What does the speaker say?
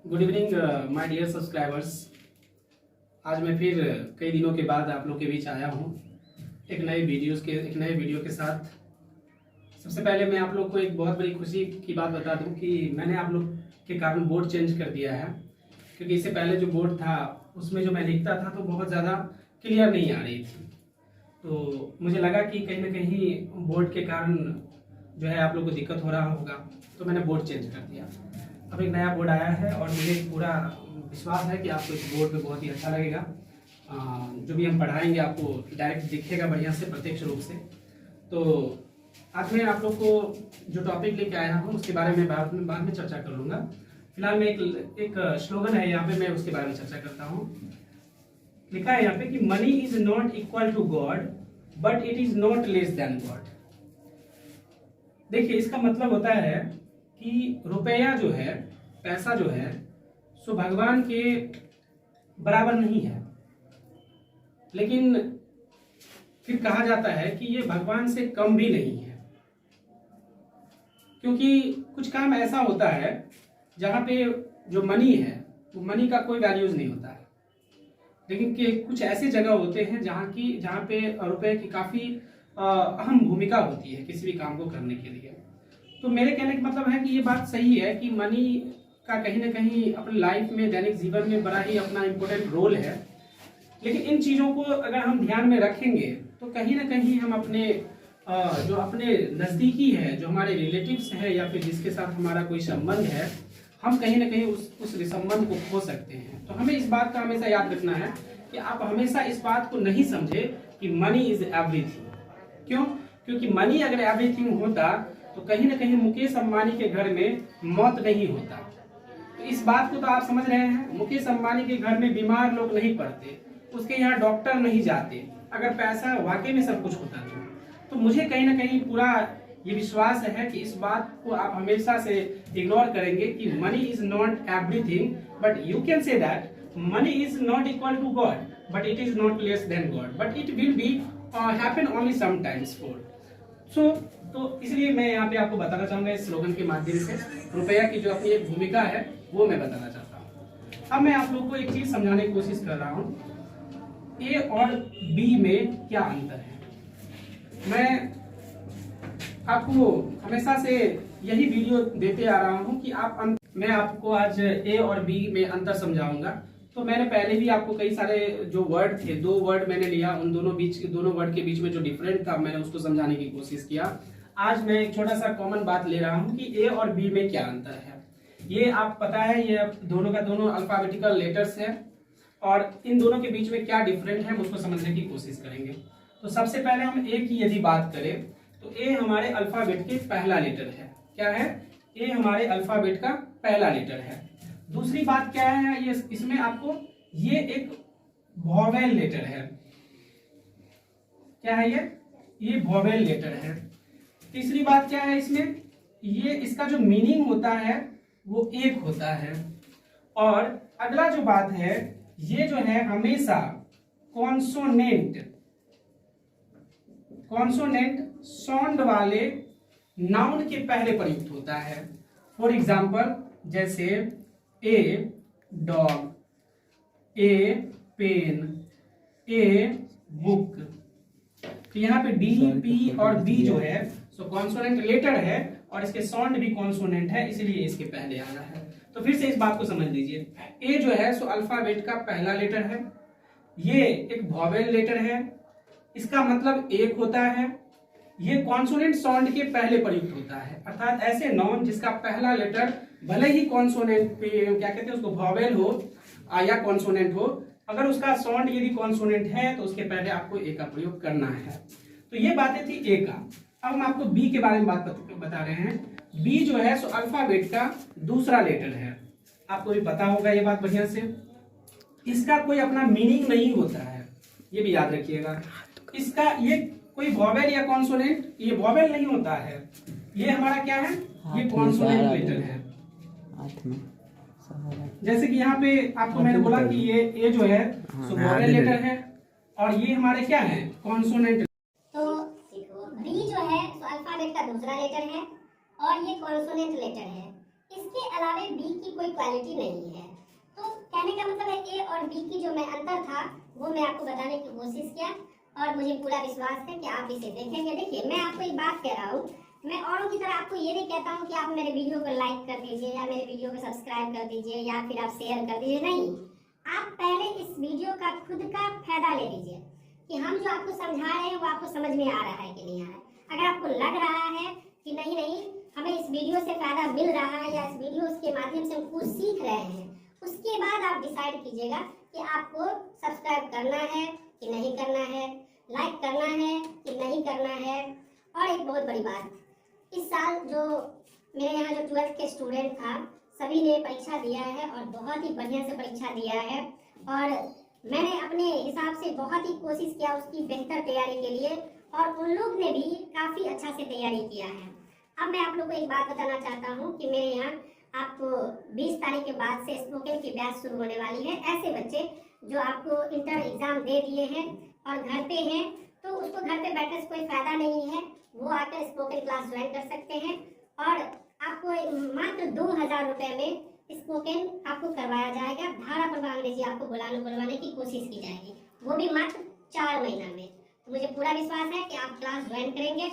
Good evening my dear subscribers. आज मैं फिर कई दिनों के बाद आप लोग के बीच आया हूँ एक नए वीडियो के साथ। सबसे पहले मैं आप लोग को एक बहुत बड़ी खुशी की बात बता दूं कि मैंने आप लोग के कारण बोर्ड चेंज कर दिया है, क्योंकि इससे पहले जो बोर्ड था उसमें जो मैं लिखता था तो बहुत ज़्यादा क्लियर नहीं आ रही थी। तो मुझे लगा कि कहीं ना कहीं बोर्ड के कारण जो है आप लोग को दिक्कत हो रहा होगा, तो मैंने बोर्ड चेंज कर दिया। अब एक नया बोर्ड आया है और मुझे पूरा विश्वास है कि आपको इस बोर्ड पे बहुत ही अच्छा लगेगा। जो भी हम पढ़ाएंगे आपको डायरेक्ट दिखेगा बढ़िया से, प्रत्यक्ष रूप से। तो आज मैं आप लोग को जो टॉपिक लेके आया हूँ उसके बारे में बाद में चर्चा कर लूँगा। फिलहाल मैं एक स्लोगन है यहाँ पे, मैं उसके बारे में चर्चा करता हूँ। लिखा है यहाँ पे कि money is not equal to God but it is not less than God. देखिए, इसका मतलब होता है कि रुपया जो है, पैसा जो है, सो भगवान के बराबर नहीं है, लेकिन फिर कहा जाता है कि ये भगवान से कम भी नहीं है। क्योंकि कुछ काम ऐसा होता है जहाँ पे जो मनी है वो मनी का कोई वैल्यूज नहीं होता है, लेकिन कि कुछ ऐसे जगह होते हैं जहाँ पे रुपए की काफी अहम भूमिका होती है किसी भी काम को करने के लिए। तो मेरे कहने का मतलब है कि ये बात सही है कि मनी का कहीं ना कहीं अपनी लाइफ में, दैनिक जीवन में बड़ा ही अपना इम्पोर्टेंट रोल है। लेकिन इन चीज़ों को अगर हम ध्यान में रखेंगे तो कहीं ना कहीं हम अपने जो अपने नज़दीकी है, जो हमारे रिलेटिव्स हैं या फिर जिसके साथ हमारा कोई संबंध है, हम कहीं ना कहीं उस संबंध को खो सकते हैं। तो हमें इस बात का हमेशा याद रखना है कि आप हमेशा इस बात को नहीं समझे कि मनी इज एवरीथिंग। क्यों? क्योंकि मनी अगर एवरीथिंग होता तो कहीं ना कहीं मुकेश अंबानी के घर में मौत नहीं होता। तो इस बात को तो आप समझ रहे हैं, मुकेश अंबानी के घर में बीमार लोग नहीं पड़ते, उसके यहाँ डॉक्टर नहीं जाते, अगर पैसा वाकई में सब कुछ होता तो मुझे कहीं ना कहीं पूरा ये विश्वास है कि इस बात को आप हमेशा से इग्नोर करेंगे कि money is not everything, but you can say that money is not equal to God but it is not less than God, but it will be happen only sometimes for. तो इसलिए मैं यहाँ पे आपको बताना चाहूंगा इस स्लोगन के माध्यम से रुपया की जो अपनी एक भूमिका है वो मैं बताना चाहता हूँ। अब मैं आप लोग को एक चीज समझाने की कोशिश कर रहा हूँ, ए और बी में क्या अंतर है। मैं आपको हमेशा से यही वीडियो देते आ रहा हूँ कि मैं आपको आज ए और बी में अंतर समझाऊंगा। तो मैंने पहले भी आपको कई सारे जो वर्ड थे, दो वर्ड मैंने लिया, उन दोनों वर्ड के बीच में जो डिफरेंट था मैंने उसको समझाने की कोशिश किया। आज मैं एक छोटा सा कॉमन बात ले रहा हूँ कि ए और बी में क्या अंतर है। ये आप पता है, ये दोनों का दोनों अल्फाबेटिकल लेटर्स है और इन दोनों के बीच में क्या डिफरेंट है उसको समझने की कोशिश करेंगे। तो सबसे पहले हम ए की यदि बात करें तो ए हमारे अल्फाबेट के पहला लेटर है। क्या है? ए हमारे अल्फाबेट का पहला लेटर है। दूसरी बात क्या है, ये इसमें आपको ये एक वोवेल लेटर है। क्या है ये वोवेल लेटर है। तीसरी बात क्या है, इसमें ये इसका जो मीनिंग होता है वो एक होता है। और अगला जो बात है, ये जो है हमेशा कॉन्सोनेंट साउंड वाले नाउन के पहले प्रयुक्त होता है। फॉर एग्जाम्पल जैसे a dog, a pen, a book. तो यहाँ पे डी, पी और बी जो है सो कॉन्सोनेंट लेटर है और इसके साउंड भी कॉन्सोनेंट है, इसीलिए इसके पहले आया है। तो फिर से इस बात को समझ लीजिए, ए जो है सो अल्फाबेट का पहला लेटर है, ये एक वोवेल लेटर है, इसका मतलब एक होता है, ये कॉन्सोनेंट साउंड के पहले प्रयुक्त होता है। अर्थात ऐसे नाउन जिसका पहला लेटर भले ही कॉन्सोनेंट पे क्या कहते हैं उसको वोवेल हो या कॉन्सोनेंट हो, अगर उसका साउंड यदि कॉन्सोनेंट है तो उसके पहले आपको ए का प्रयोग करना है। तो ये बातें थी ए का। अब हम आपको बी के बारे में बात बता रहे हैं। बी जो है सो अल्फाबेट का दूसरा लेटर है, आपको भी पता होगा ये बात बढ़िया से। इसका कोई अपना मीनिंग नहीं होता है, ये भी याद रखिएगा। इसका ये कोई वोवेल या कॉन्सोनेंट, ये वोवेल नहीं होता है, ये हमारा क्या है, ये कॉन्सोनेंट लेटर है। जैसे कि यहाँ पे आपको मैंने बोला कि ये ए जो है सो वोवेल लेटर है और ये हमारे क्या है, कॉन्सोनेंट। तो बी जो है तो अल्फाबेट का दूसरा लेटर है और ये कॉन्सोनेंट लेटर है। इसके अलावा बी की कोई क्वालिटी नहीं है। तो कहने का मतलब है ए और बी की जो मैं अंतर था वो मैं आपको बताने की कोशिश किया और मुझे पूरा विश्वास है कि आप इसे देखेंगे। देखिए मैं आपको एक बात कह रहा हूँ, मैं औरों की तरह आपको ये नहीं कहता हूँ कि आप मेरे वीडियो को लाइक कर दीजिए या मेरे वीडियो को सब्सक्राइब कर दीजिए या फिर आप शेयर कर दीजिए, नहीं। आप पहले इस वीडियो का खुद का फायदा ले लीजिए कि हम जो आपको समझा रहे हैं वो आपको समझ में आ रहा है कि नहीं आ रहा है। अगर आपको लग रहा है कि नहीं नहीं हमें इस वीडियो से फायदा मिल रहा है या इस वीडियो के माध्यम से हम कुछ सीख रहे हैं, उसके बाद आप डिसाइड कीजिएगा कि आपको सब्सक्राइब करना है कि नहीं करना है, लाइक करना है कि नहीं करना है। और एक बहुत बड़ी बात, इस साल जो मेरे यहाँ जो 12th के स्टूडेंट था सभी ने परीक्षा दिया है और बहुत ही बढ़िया से परीक्षा दिया है और मैंने अपने हिसाब से बहुत ही कोशिश किया उसकी बेहतर तैयारी के लिए और उन लोग ने भी काफ़ी अच्छा से तैयारी किया है। अब मैं आप लोग को एक बात बताना चाहता हूँ कि मेरे यहाँ आपको 20 तारीख के बाद से स्पोकन की बैच शुरू होने वाली है। ऐसे बच्चे जो आपको इंटर एग्जाम दे दिए हैं और घर पे हैं तो उसको घर पे बैठने से कोई फायदा नहीं है, वो आकर स्पोकन क्लास ज्वाइन कर सकते हैं और आपको मात्र 2000 रुपये में स्पोकन आपको करवाया जाएगा। धारा प्रवाह अंग्रेजी आपको बुलवाने की कोशिश की जाएगी, वो भी मात्र 4 महीना में। तो मुझे पूरा विश्वास है कि आप क्लास ज्वाइन करेंगे